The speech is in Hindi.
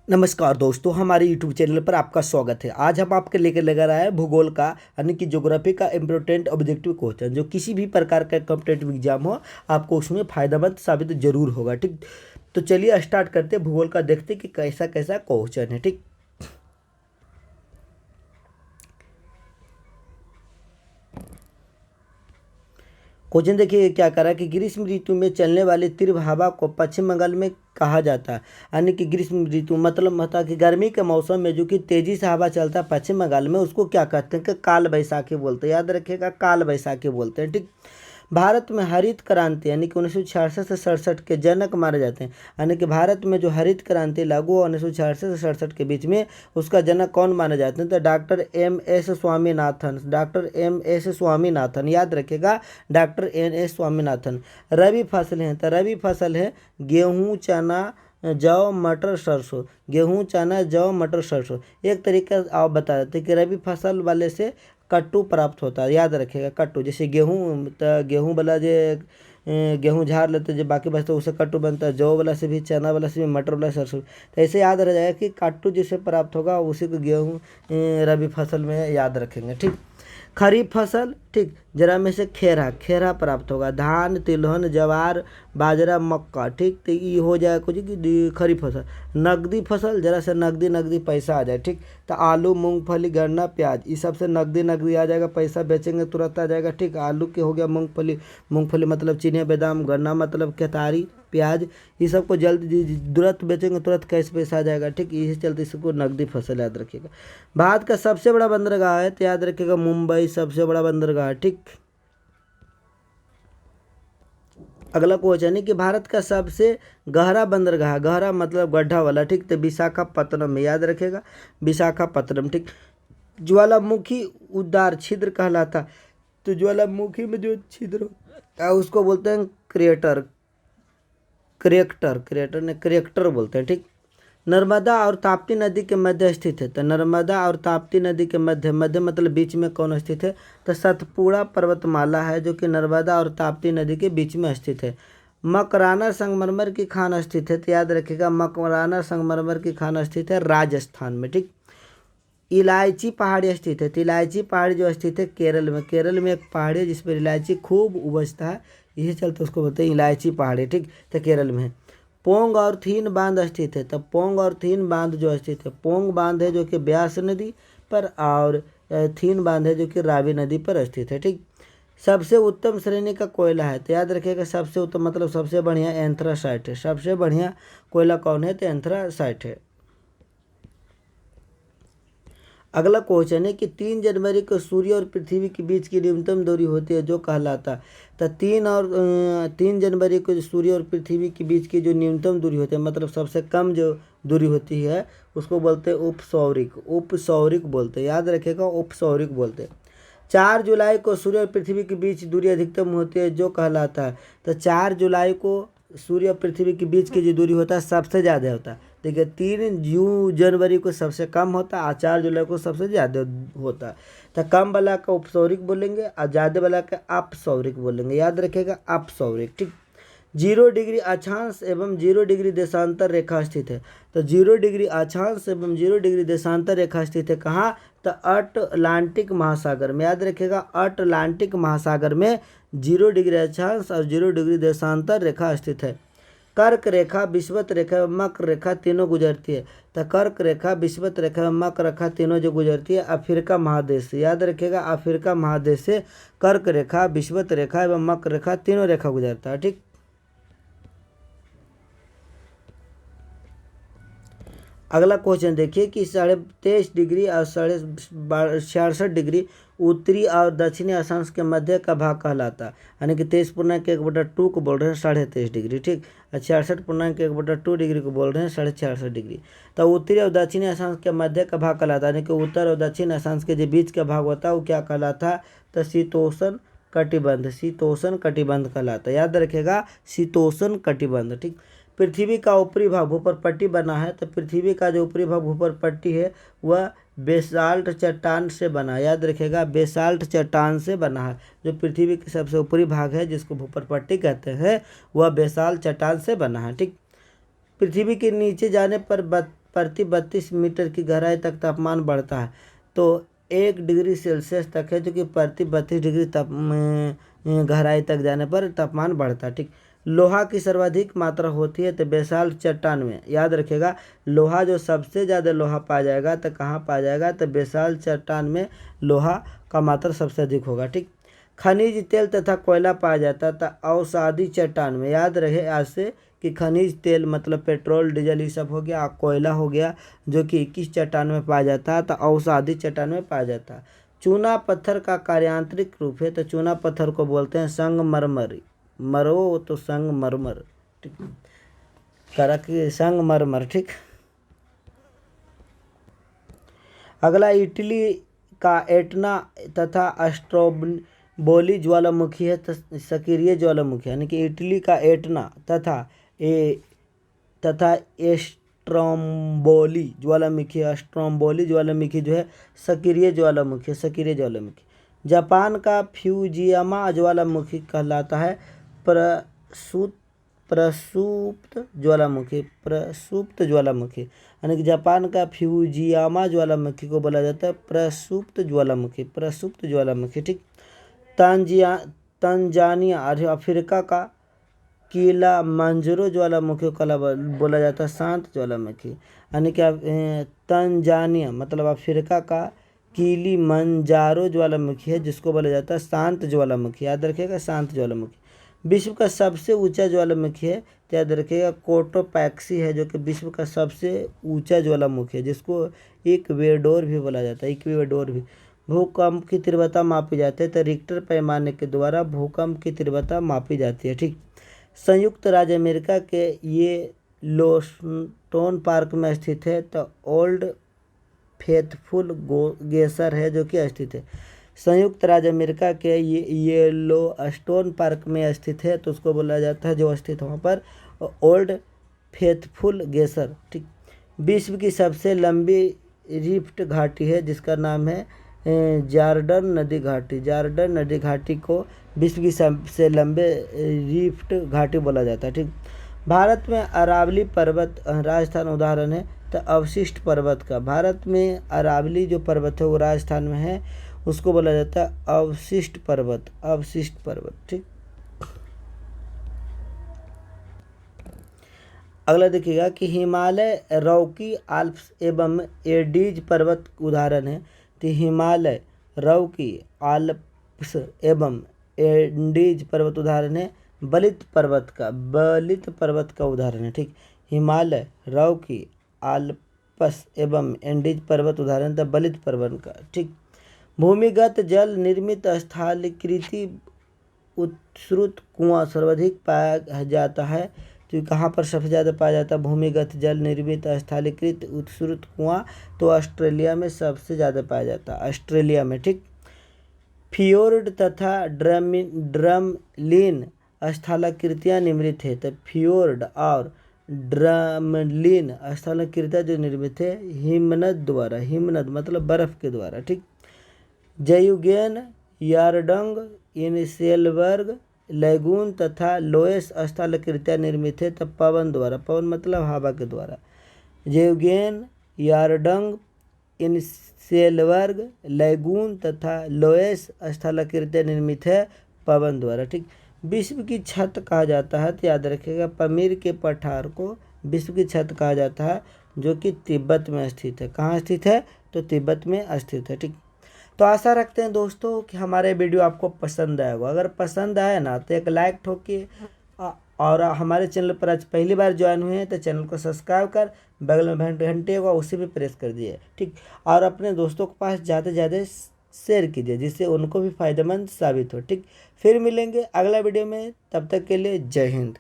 नमस्कार दोस्तों, हमारे यूट्यूब चैनल पर आपका स्वागत है। आज हम आपके लेकर लेकर आए हैं भूगोल का यानी कि ज्योग्राफी का इम्पोर्टेंट ऑब्जेक्टिव क्वेश्चन, जो किसी भी प्रकार का कॉम्पिटेटिव एग्जाम हो आपको उसमें फायदेमंद साबित जरूर होगा। ठीक, तो चलिए स्टार्ट करते हैं भूगोल का, देखते हैं कि कैसा कैसा क्वेश्चन है। ठीक, क्वेश्चन देखिए क्या करा कि ग्रीष्म ऋतु में चलने वाली तीव्र हवा को पश्चिम बंगाल में कहा जाता है। यानी कि ग्रीष्म ऋतु मतलब होता है कि गर्मी के मौसम में जो कि तेजी से हवा चलता है पश्चिम बंगाल में, उसको क्या कहते हैं कि काल बैसाखी बोलते हैं। याद रखिएगा, काल बैसाखी बोलते हैं। ठीक, भारत में हरित क्रांति यानी कि 1966 से 67 के जनक माने जाते हैं। यानी कि भारत में जो हरित क्रांति लागू हुआ 1966 से 67 के बीच में, उसका जनक कौन माने जाते हैं? तो doctor M S Swaminathan. Doctor M S Swaminathan, याद रखिएगा, doctor N S Swaminathan. Rabi फसल है तो रबी फसल है गेहूँ, चना, जौ, मटर, सरसों। गेहूँ, चना, जौ, मटर, सरसों। एक तरीका आप बता देते कि रबी फसल वाले से कट्टू प्राप्त होता है। याद रखिएगा, कट्टू जैसे गेहूँ, तो गेहूँ वाला जो गेहूँ झाड़ लेते जो बाकी बचता है उससे कट्टू बनता है। जौ वाला से भी, चना वाला से भी, मटर वाला, सरसों। तो ऐसे याद रह जाएगा कि कट्टू जिसे प्राप्त होगा उसी को गेहूँ रबी फसल में याद रखेंगे। ठीक, खरीफ फसल, ठीक, जरा में से खेरा खेरा प्राप्त होगा। धान, तिलहन, जवार, बाजरा, मक्का। ठीक, तो ये हो जाए कुछ कि खरीफ फसल। नकदी फसल, जरा से नकदी नकदी पैसा आ जाए। ठीक, तो आलू, मूंगफली, गन्ना, प्याज, इस सब से नकदी नकदी आ जाएगा, पैसा बेचेंगे तुरंत आ जाएगा। ठीक, आलू के हो गया, मूंगफली, मूंगफली मतलब चिनिया बादाम, गन्ना मतलब केतारी, प्याज, ये सबको जल्द तुरंत बेचेंगे तुरंत कैश पैसा आ जाएगा। ठीक, इसी चलते इसको नकदी फसल याद रखिएगा। भारत का सबसे बड़ा बंदरगाह है तो याद रखिएगा मुंबई सबसे बड़ा बंदरगाह है। ठीक, अगला क्वेश्चन है कि भारत का सबसे गहरा बंदरगाह, गहरा मतलब गड्ढा वाला, ठीक, तो विशाखापत्तनम में, याद रखेगा, विशाखापत्तनम। ठीक, ज्वालामुखी उद्गार छिद्र कहलाता। तो ज्वालामुखी में जो छिद्र होता है उसको बोलते हैं क्रिएटर, क्रिएटर ने क्रिएक्टर बोलते हैं। ठीक, नर्मदा और ताप्ती नदी के मध्य स्थित है। तो नर्मदा और ताप्ती नदी के मध्य, मध्य मतलब बीच में कौन स्थित है? तो सतपुड़ा पर्वतमाला है जो कि नर्मदा और ताप्ती नदी के बीच में स्थित है। मकराना संगमरमर की खान स्थित है। तो याद रखिएगा, मकराना संगमरमर की खान स्थित है राजस्थान में। ठीक, इलायची पहाड़ी स्थित है। तो इलायची पहाड़ी जो स्थित है केरल में, केरल में एक पहाड़ी है जिस पर इलायची खूब उपजता है, इसी चलते उसको बोलते हैं इलायची पहाड़ी। ठीक, तो केरल में है। पोंग और थीन बांध स्थित है। तो पोंग और थीन बांध जो स्थित है, पोंग बांध है जो कि ब्यास नदी पर, और थीन बांध है जो कि रावी नदी पर स्थित है। ठीक, सबसे उत्तम श्रेणी का कोयला है। तो याद रखिएगा, सबसे उत्तम मतलब सबसे बढ़िया एंथ्रासाइट है। सबसे बढ़िया कोयला कौन है? तो एंथ्रासाइट है। अगला क्वेश्चन है कि 3 जनवरी को सूर्य और पृथ्वी के बीच की न्यूनतम दूरी होती है जो कहलाता। तो 3 जनवरी को जो सूर्य और पृथ्वी के बीच की जो न्यूनतम दूरी होती है मतलब सबसे कम जो दूरी होती है उसको बोलते हैं उपसौरिक, उपसौरिक बोलते हैं। याद रखिएगा, उपसौरिक बोलते हैं। 4 जुलाई को सूर्य और पृथ्वी के बीच दूरी अधिकतम होती है जो कहलाता है। तो 4 जुलाई को सूर्य और पृथ्वी के बीच की जो दूरी होता है सबसे ज़्यादा होता है। देखिए, 3 जनवरी को सबसे कम होता है और 4 जुलाई को सबसे ज़्यादा होता है। तो कम वाला का उपसौरिक बोलेंगे और ज़्यादा वाला का अपसौरिक बोलेंगे। याद रखिएगा, अपसौरिक। ठीक, 0 डिग्री अक्षांश एवं 0 डिग्री देशांतर रेखा स्थित है। तो 0 डिग्री अक्षांश एवं 0 डिग्री देशांतर रेखा स्थित है कहाँ? तो अटलांटिक महासागर में। याद रखिएगा, अटलांटिक महासागर में 0 डिग्री अक्षांश और 0 डिग्री देशांतर रेखा स्थित है। कर्क रेखा, विषुवत रेखा एवं मकर रेखा तीनों गुजरती है। तो कर्क रेखा, विषुवत रेखा एवं मकर रेखा तीनों जो गुजरती है अफ्रीका महादेश से। याद रखिएगा, अफ्रीका महादेश से कर्क रेखा, विषुवत रेखा एवं मकर रेखा तीनों रेखा गुजरता है। ठीक, अगला क्वेश्चन देखिए कि 23.5 डिग्री और 66.66 डिग्री उत्तरी और दक्षिणी अक्षांश के मध्य का भाग कहलाता। यानी कि 23.1/2 को बोल रहे हैं 23.5 डिग्री। ठीक, और 66.1/2 डिग्री को बोल रहे हैं 66.5 डिग्री। तो उत्तरी और दक्षिणी अक्षांश के मध्य का भाग कहलाता है। यानी कि उत्तर और दक्षिण अक्षांश के जो बीच का भाग होता है वो क्या कहलाता? तो शीतोष्ण कटिबंध, शीतोष्ण कटिबंध कहलाता है। याद रखेगा, शीतोष्ण कटिबंध। ठीक, पृथ्वी का ऊपरी भाग भूपर पट्टी बना है। तो पृथ्वी का जो ऊपरी भाग भूपर पट्टी है वह बेसाल्ट चट्टान से बना है। याद रखिएगा, बेसाल्ट चट्टान से बना है। जो पृथ्वी के सबसे ऊपरी भाग है जिसको भूपर पट्टी कहते हैं वह बेसाल्ट चट्टान से बना है। ठीक, पृथ्वी के नीचे जाने पर प्रति 32 मीटर की गहराई तक तापमान बढ़ता है तो 1 डिग्री सेल्सियस तक है, जो कि प्रति 32 डिग्री गहराई तक जाने पर तापमान बढ़ता है। ठीक, लोहा की सर्वाधिक मात्रा होती है तो बेसाल्ट चट्टान में। याद रखिएगा, लोहा जो सबसे ज़्यादा लोहा पाया जाएगा तो कहाँ पाया जाएगा, तो बेसाल्ट चट्टान में लोहा का मात्रा सबसे अधिक होगा। ठीक, खनिज तेल तथा कोयला पाया जाता था अवसादी चट्टान में। याद रहे आज से कि खनिज तेल मतलब पेट्रोल डीजल ये सब हो गया, कोयला हो गया, जो कि किस चट्टान में पाया जाता है, तो अवसादी चट्टान में पाया जाता है। चूना पत्थर का कार्यांतरिक रूप है तो चूना पत्थर को बोलते हैं संगमरमर। मरो तो संगमरमर, ठीक, करा कि संगमरमर। ठीक, अगला इटली का एटना तथा अस्ट्रोबोली ज्वालामुखी है सक्रिय ज्वालामुखी, यानी कि इटली का एटना तथा एस्ट्रोम्बोली ज्वालामुखी जो है सक्रिय ज्वालामुखी। जापान का फ्यूजियामा ज्वालामुखी कहलाता है प्रसुप्त ज्वालामुखी, यानी कि जापान का फ्यूजियामा ज्वालामुखी को बोला जाता है प्रसुप्त ज्वालामुखी। ठीक, तंजानिया अफ्रीका का किलिमंजारो ज्वालामुखी को बोला जाता है शांत ज्वालामुखी, यानी कि तंजानिया मतलब अफ्रीका का किलिमंजारो ज्वालामुखी है जिसको बोला जाता है शांत ज्वालामुखी। याद रखिएगा, शांत ज्वालामुखी। विश्व का सबसे ऊंचा ज्वालामुखी है तो याद रखिएगा कोटोपैक्सी है, जो कि विश्व का सबसे ऊंचा ज्वालामुखी है, जिसको इक्वेडोर भी बोला जाता है। भूकंप की तीव्रता मापी जाती है तो रिक्टर पैमाने के द्वारा भूकंप की तीव्रता मापी जाती है। ठीक, संयुक्त राज्य अमेरिका के ये लोस्टोन पार्क में स्थित है तो ओल्ड फेथफुल गेसर है जो कि स्थित है। संयुक्त राज्य अमेरिका के ये येलोस्टोन पार्क में स्थित है तो उसको बोला जाता है जो स्थित वहाँ पर ओल्ड फेथफुल गेसर। ठीक, विश्व की सबसे लंबी रिफ्ट घाटी है जिसका नाम है जॉर्डन नदी घाटी को विश्व की सबसे लंबे रिफ्ट घाटी बोला जाता है। ठीक, भारत में अरावली पर्वत राजस्थान उदाहरण है तो अवशिष्ट पर्वत का। भारत में अरावली जो पर्वत है वो राजस्थान में है, उसको बोला जाता है अवशिष्ट पर्वत। ठीक, अगला देखिएगा कि हिमालय रॉकी आल्प्स एवं एंडीज पर्वत उदाहरण है तो हिमालय रॉकी आल्प्स एवं एंडीज पर्वत उदाहरण है बलित पर्वत का उदाहरण है। ठीक, हिमालय रॉकी आल्प्स एवं एंडीज पर्वत उदाहरण था बलित पर्वत का। ठीक, भूमिगत जल निर्मित स्थलाकृति उत्सृत कुआं सर्वाधिक पाया जाता है तो कहाँ पर सबसे ज़्यादा पाया जाता है भूमिगत जल निर्मित स्थलाकृत उत्सृत कुआं, तो ऑस्ट्रेलिया में सबसे ज़्यादा पाया जाता है, ऑस्ट्रेलिया में। ठीक, फियोर्ड तथा ड्रमलिन स्थलाकृतियाँ निर्मित है तो फियोर्ड और ड्रमलिन स्थलाकृतियाँ जो निर्मित है हिमनद मतलब बर्फ़ के द्वारा। ठीक, जयुगेन यारडंग इनसेलबर्ग लैगून तथा लोएस स्थलाकृतियाँ निर्मित है तब पवन मतलब हवा के द्वारा। जयुगेन यारडंग इनसेलबर्ग लैगून तथा लोएस स्थलाकृतियाँ निर्मित है पवन द्वारा। ठीक, विश्व की छत कहा जाता है तो याद रखिएगा पमीर के पठार को विश्व की छत कहा जाता है जो कि तिब्बत में स्थित है। कहाँ स्थित है, तो तिब्बत में स्थित है। ठीक, तो आशा रखते हैं दोस्तों कि हमारे वीडियो आपको पसंद आएगा। अगर पसंद आए ना तो एक लाइक ठोकिए और हमारे चैनल पर आज पहली बार ज्वाइन हुए हैं तो चैनल को सब्सक्राइब कर बगल में घंटे होगा उसे भी प्रेस कर दिए। ठीक, और अपने दोस्तों के पास ज़्यादा से ज़्यादा शेयर कीजिए जिससे उनको भी फायदेमंद साबित हो। ठीक, फिर मिलेंगे अगला वीडियो में, तब तक के लिए जय हिंद।